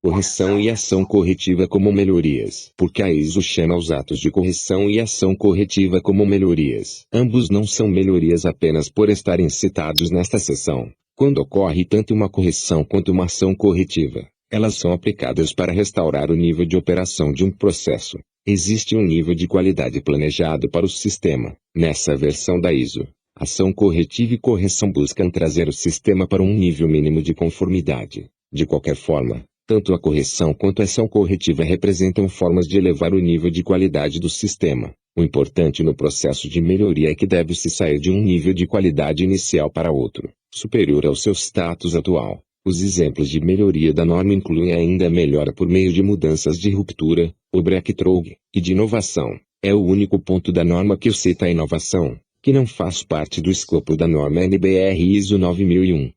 A: Correção e ação corretiva como melhorias. Porque a ISO chama os atos de correção e ação corretiva como melhorias. Ambos não são melhorias apenas por estarem citados nesta seção. Quando ocorre tanto uma correção quanto uma ação corretiva, elas são aplicadas para restaurar o nível de operação de um processo. Existe um nível de qualidade planejado para o sistema. Nessa versão da ISO, ação corretiva e correção buscam trazer o sistema para um nível mínimo de conformidade. De qualquer forma, tanto a correção quanto a ação corretiva representam formas de elevar o nível de qualidade do sistema. O importante no processo de melhoria é que deve-se sair de um nível de qualidade inicial para outro, superior ao seu status atual. Os exemplos de melhoria da norma incluem ainda a melhora por meio de mudanças de ruptura, o breakthrough, e de inovação. É o único ponto da norma que cita a inovação, que não faz parte do escopo da norma NBR ISO 9001.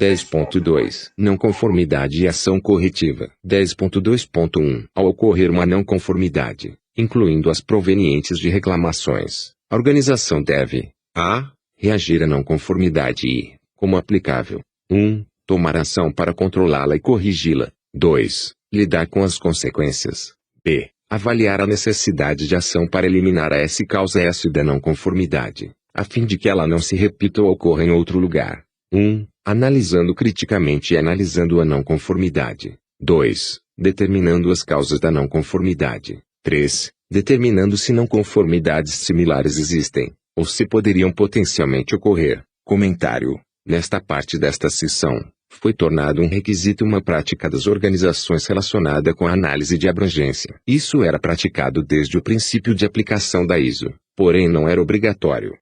A: 10.2 Não conformidade e ação corretiva. 10.2.1 Ao ocorrer uma não conformidade, incluindo as provenientes de reclamações, a organização deve: a. Reagir à não conformidade e, como aplicável, 1. Tomar ação para controlá-la e corrigi-la. 2. Lidar com as consequências. b. Avaliar a necessidade de ação para eliminar a causa S da não conformidade, a fim de que ela não se repita ou ocorra em outro lugar. 1. Analisando criticamente e analisando a não conformidade. 2. Determinando as causas da não conformidade. 3. Determinando se não conformidades similares existem, ou se poderiam potencialmente ocorrer. Comentário. Nesta parte desta seção, foi tornado um requisito uma prática das organizações relacionada com a análise de abrangência. Isso era praticado desde o princípio de aplicação da ISO, porém não era obrigatório.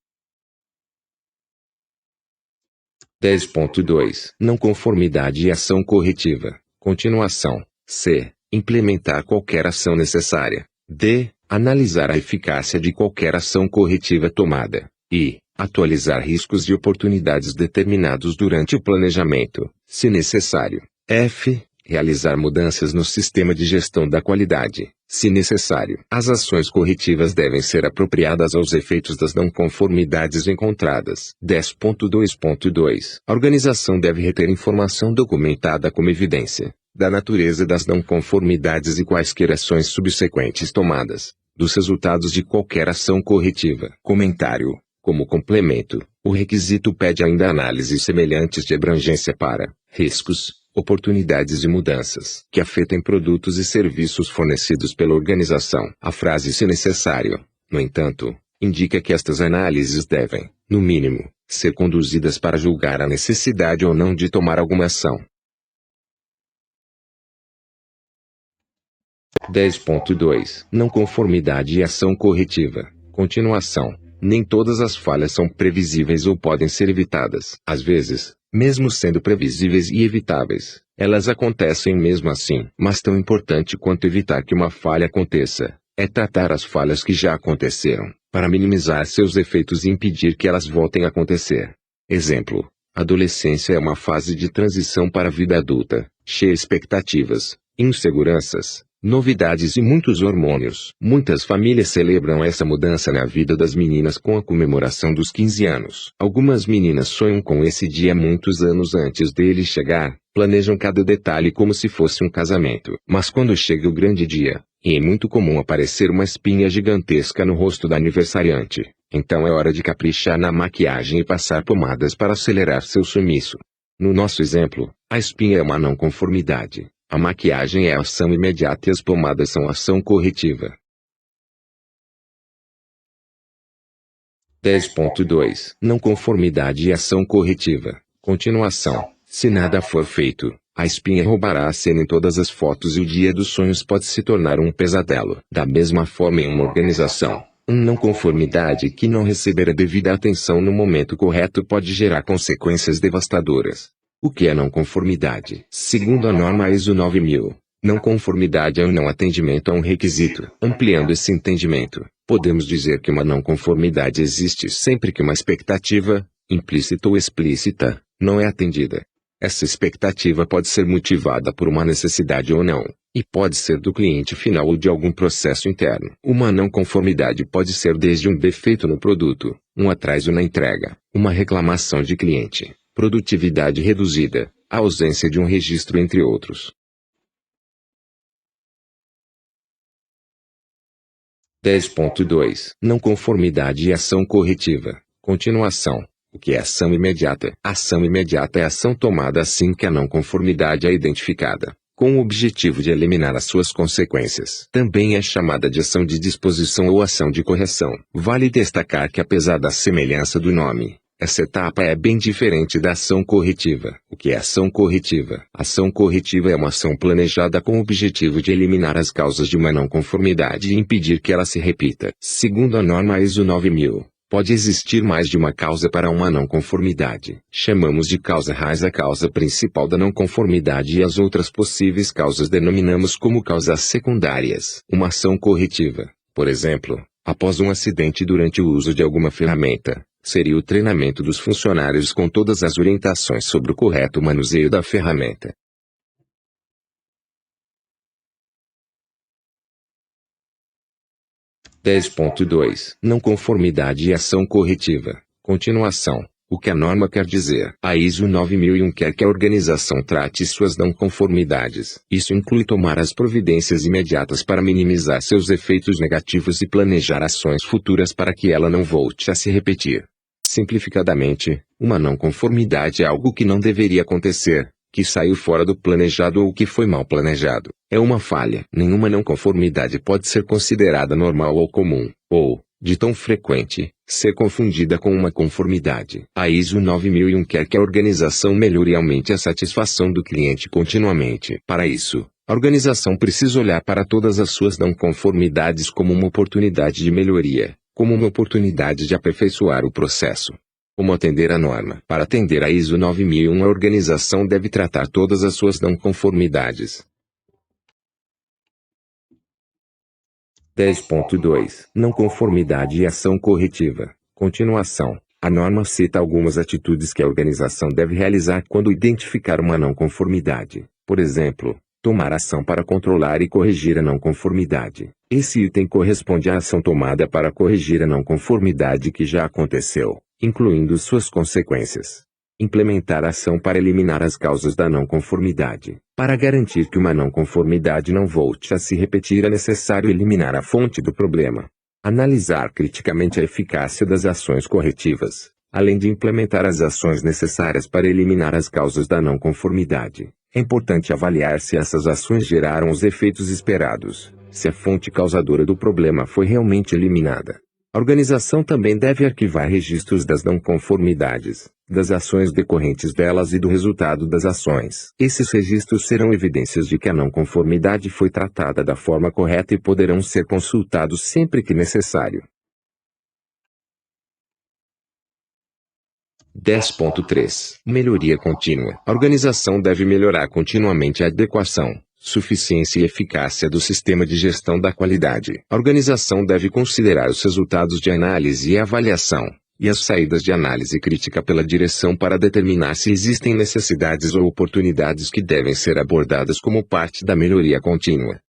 A: 10.2 Não conformidade e ação corretiva. Continuação. C. Implementar qualquer ação necessária. D. Analisar a eficácia de qualquer ação corretiva tomada. E. Atualizar riscos e oportunidades determinados durante o planejamento, se necessário. F. Realizar mudanças no sistema de gestão da qualidade, se necessário. As ações corretivas devem ser apropriadas aos efeitos das não conformidades encontradas. 10.2.2 A organização deve reter informação documentada como evidência da natureza das não conformidades e quaisquer ações subsequentes tomadas, dos resultados de qualquer ação corretiva. Comentário. Como complemento, o requisito pede ainda análises semelhantes de abrangência para riscos, oportunidades e mudanças que afetem produtos e serviços fornecidos pela organização. A frase "se necessário", no entanto, indica que estas análises devem, no mínimo, ser conduzidas para julgar a necessidade ou não de tomar alguma ação. 10.2 Não conformidade e ação corretiva. Continuação. Nem todas as falhas são previsíveis ou podem ser evitadas. Às vezes, mesmo sendo previsíveis e evitáveis, elas acontecem mesmo assim. Mas tão importante quanto evitar que uma falha aconteça, é tratar as falhas que já aconteceram, para minimizar seus efeitos e impedir que elas voltem a acontecer. Exemplo. A adolescência é uma fase de transição para a vida adulta, cheia de expectativas, inseguranças, novidades e muitos hormônios. Muitas famílias celebram essa mudança na vida das meninas com a comemoração dos 15 anos. Algumas meninas sonham com esse dia muitos anos antes dele chegar, planejam cada detalhe como se fosse um casamento. Mas quando chega o grande dia, e é muito comum aparecer uma espinha gigantesca no rosto da aniversariante, então é hora de caprichar na maquiagem e passar pomadas para acelerar seu sumiço. No nosso exemplo, a espinha é uma não conformidade. A maquiagem é ação imediata e as pomadas são ação corretiva. 10.2 Não conformidade e ação corretiva. Continuação. Se nada for feito, a espinha roubará a cena em todas as fotos e o dia dos sonhos pode se tornar um pesadelo. Da mesma forma, em uma organização, uma não conformidade que não receber a devida atenção no momento correto pode gerar consequências devastadoras. O que é não conformidade? Segundo a norma ISO 9000, não conformidade é o não atendimento a um requisito. Ampliando esse entendimento, podemos dizer que uma não conformidade existe sempre que uma expectativa, implícita ou explícita, não é atendida. Essa expectativa pode ser motivada por uma necessidade ou não, e pode ser do cliente final ou de algum processo interno. Uma não conformidade pode ser desde um defeito no produto, um atraso na entrega, uma reclamação de cliente, produtividade reduzida, a ausência de um registro, entre outros. 10.2 Não conformidade e ação corretiva. Continuação. O que é ação imediata? Ação imediata é ação tomada assim que a não conformidade é identificada, com o objetivo de eliminar as suas consequências. Também é chamada de ação de disposição ou ação de correção. Vale destacar que, apesar da semelhança do nome, essa etapa é bem diferente da ação corretiva. O que é ação corretiva? Ação corretiva é uma ação planejada com o objetivo de eliminar as causas de uma não conformidade e impedir que ela se repita. Segundo a norma ISO 9000, pode existir mais de uma causa para uma não conformidade. Chamamos de causa raiz a causa principal da não conformidade e as outras possíveis causas denominamos como causas secundárias. Uma ação corretiva, por exemplo, após um acidente durante o uso de alguma ferramenta, seria o treinamento dos funcionários com todas as orientações sobre o correto manuseio da ferramenta. Não conformidade e ação corretiva. Continuação. O que a norma quer dizer? A ISO 9001 quer que a organização trate suas não conformidades. Isso inclui tomar as providências imediatas para minimizar seus efeitos negativos e planejar ações futuras para que ela não volte a se repetir. Simplificadamente, uma não conformidade é algo que não deveria acontecer, que saiu fora do planejado ou que foi mal planejado. É uma falha. Nenhuma não conformidade pode ser considerada normal ou comum, ou, de tão frequente, ser confundida com uma conformidade. A ISO 9001 quer que a organização melhore e aumente a satisfação do cliente continuamente. Para isso, a organização precisa olhar para todas as suas não conformidades como uma oportunidade de melhoria, como uma oportunidade de aperfeiçoar o processo. Como atender a norma? Para atender a ISO 9001, a organização deve tratar todas as suas não conformidades. 10.2 Não conformidade e ação corretiva. Continuação. A norma cita algumas atitudes que a organização deve realizar quando identificar uma não conformidade. Por exemplo, tomar ação para controlar e corrigir a não conformidade. Esse item corresponde à ação tomada para corrigir a não conformidade que já aconteceu, incluindo suas consequências. Implementar a ação para eliminar as causas da não conformidade. Para garantir que uma não conformidade não volte a se repetir, é necessário eliminar a fonte do problema. Analisar criticamente a eficácia das ações corretivas, além de implementar as ações necessárias para eliminar as causas da não conformidade. É importante avaliar se essas ações geraram os efeitos esperados, se a fonte causadora do problema foi realmente eliminada. A organização também deve arquivar registros das não conformidades, das ações decorrentes delas e do resultado das ações. Esses registros serão evidências de que a não conformidade foi tratada da forma correta e poderão ser consultados sempre que necessário. 10.3 Melhoria contínua. A organização deve melhorar continuamente a adequação, suficiência e eficácia do sistema de gestão da qualidade. A organização deve considerar os resultados de análise e avaliação, e as saídas de análise crítica pela direção para determinar se existem necessidades ou oportunidades que devem ser abordadas como parte da melhoria contínua.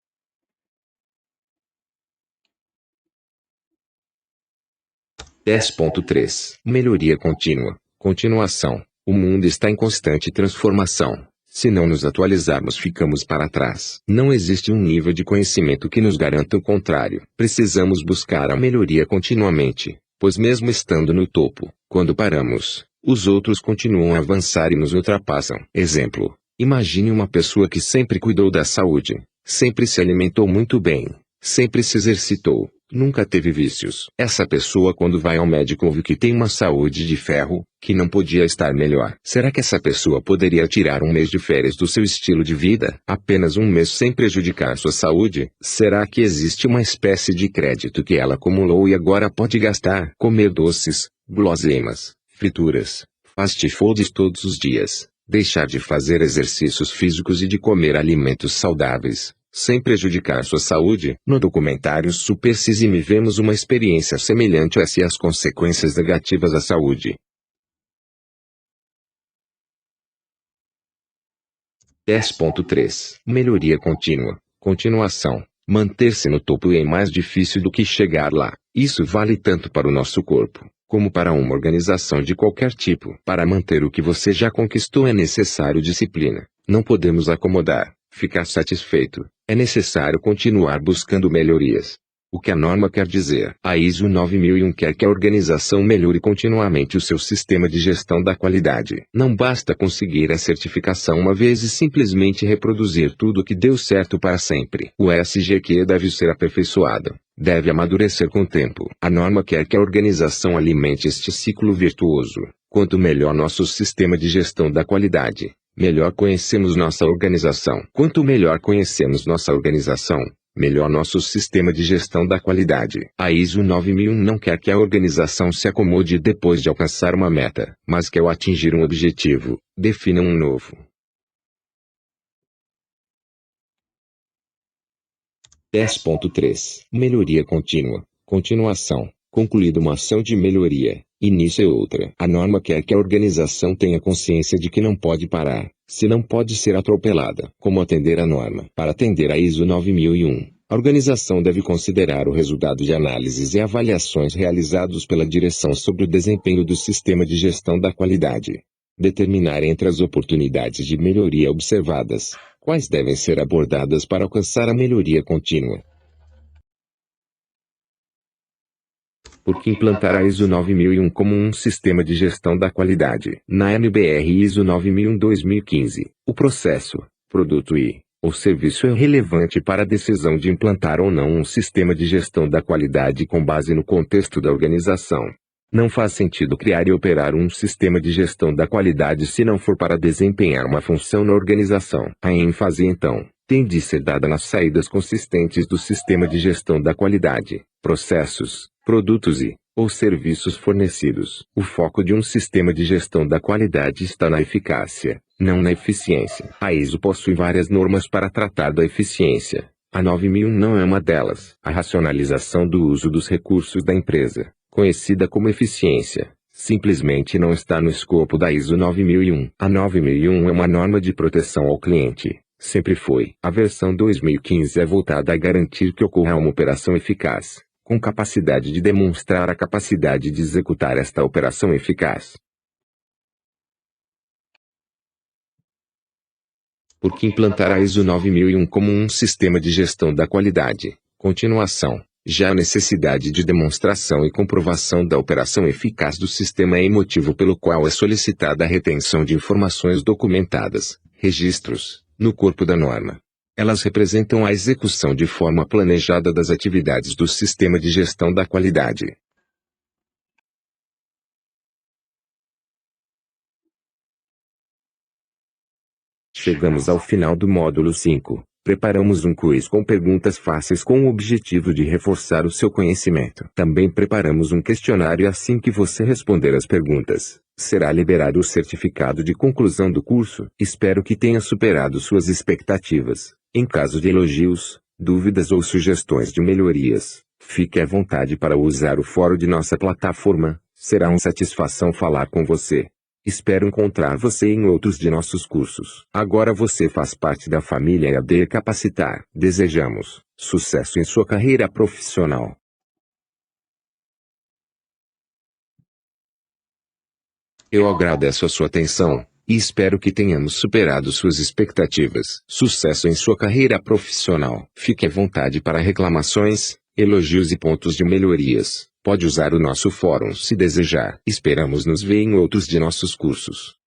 A: Melhoria contínua. Continuação. O mundo está em constante transformação. Se não nos atualizarmos, ficamos para trás. Não existe um nível de conhecimento que nos garanta o contrário. Precisamos buscar a melhoria continuamente, pois mesmo estando no topo, quando paramos, os outros continuam a avançar e nos ultrapassam. Exemplo: imagine uma pessoa que sempre cuidou da saúde, sempre se alimentou muito bem, sempre se exercitou, nunca teve vícios. Essa pessoa, quando vai ao médico, ouve que tem uma saúde de ferro, que não podia estar melhor. Será que essa pessoa poderia tirar um mês de férias do seu estilo de vida? Apenas um mês sem prejudicar sua saúde? Será que existe uma espécie de crédito que ela acumulou e agora pode gastar? Comer doces, guloseimas, frituras, fast foods todos os dias, deixar de fazer exercícios físicos e de comer alimentos saudáveis, sem prejudicar sua saúde? No documentário Super Size vemos uma experiência semelhante a essa e as consequências negativas à saúde. 10.3 Melhoria contínua. Continuação. Manter-se no topo é mais difícil do que chegar lá. Isso vale tanto para o nosso corpo, como para uma organização de qualquer tipo. Para manter o que você já conquistou é necessário disciplina. Não podemos acomodar, ficar satisfeito. É necessário continuar buscando melhorias. O que a norma quer dizer? A ISO 9001 quer que a organização melhore continuamente o seu sistema de gestão da qualidade. Não basta conseguir a certificação uma vez e simplesmente reproduzir tudo o que deu certo para sempre. O SGQ deve ser aperfeiçoado, deve amadurecer com o tempo. A norma quer que a organização alimente este ciclo virtuoso. Quanto melhor nosso sistema de gestão da qualidade, melhor conhecemos nossa organização. Quanto melhor conhecemos nossa organização, melhor nosso sistema de gestão da qualidade. A ISO 9001 não quer que a organização se acomode depois de alcançar uma meta, mas que ao atingir um objetivo, defina um novo. 10.3 Melhoria contínua. Continuação. Concluída uma ação de melhoria, inicia outra. A norma quer que a organização tenha consciência de que não pode parar, se não pode ser atropelada. Como atender a norma? Para atender a ISO 9001, a organização deve considerar o resultado de análises e avaliações realizados pela direção sobre o desempenho do sistema de gestão da qualidade. Determinar entre as oportunidades de melhoria observadas, quais devem ser abordadas para alcançar a melhoria contínua. Por que implantar a ISO 9001 como um sistema de gestão da qualidade? Na NBR ISO 9001-2015, o processo, produto ou serviço é relevante para a decisão de implantar ou não um sistema de gestão da qualidade com base no contexto da organização. Não faz sentido criar e operar um sistema de gestão da qualidade se não for para desempenhar uma função na organização. A ênfase, então, tem de ser dada nas saídas consistentes do sistema de gestão da qualidade, processos, produtos ou serviços fornecidos. O foco de um sistema de gestão da qualidade está na eficácia, não na eficiência. A ISO possui várias normas para tratar da eficiência. A 9001 não é uma delas. A racionalização do uso dos recursos da empresa, conhecida como eficiência, simplesmente não está no escopo da ISO 9001. A 9001 é uma norma de proteção ao cliente, Sempre foi. A versão 2015 é voltada a garantir que ocorra uma operação eficaz, com capacidade de demonstrar a capacidade de executar esta operação eficaz. Por que implantar a ISO 9001 como um sistema de gestão da qualidade? Continuação. Já a necessidade de demonstração e comprovação da operação eficaz do sistema é motivo pelo qual é solicitada a retenção de informações documentadas, registros, no corpo da norma. Elas representam a execução de forma planejada das atividades do sistema de gestão da qualidade. Chegamos ao final do módulo 5. Preparamos um quiz com perguntas fáceis com o objetivo de reforçar o seu conhecimento. Também preparamos um questionário e assim que você responder as perguntas, será liberado o certificado de conclusão do curso. Espero que tenha superado suas expectativas. Em caso de elogios, dúvidas ou sugestões de melhorias, fique à vontade para usar o fórum de nossa plataforma. Será uma satisfação falar com você. Espero encontrar você em outros de nossos cursos. Agora você faz parte da família EAD Capacitar. Desejamos sucesso em sua carreira profissional. Eu agradeço a sua atenção e espero que tenhamos superado suas expectativas. Sucesso em sua carreira profissional. Fique à vontade para reclamações, elogios e pontos de melhorias. Pode usar o nosso fórum se desejar. Esperamos nos ver em outros de nossos cursos.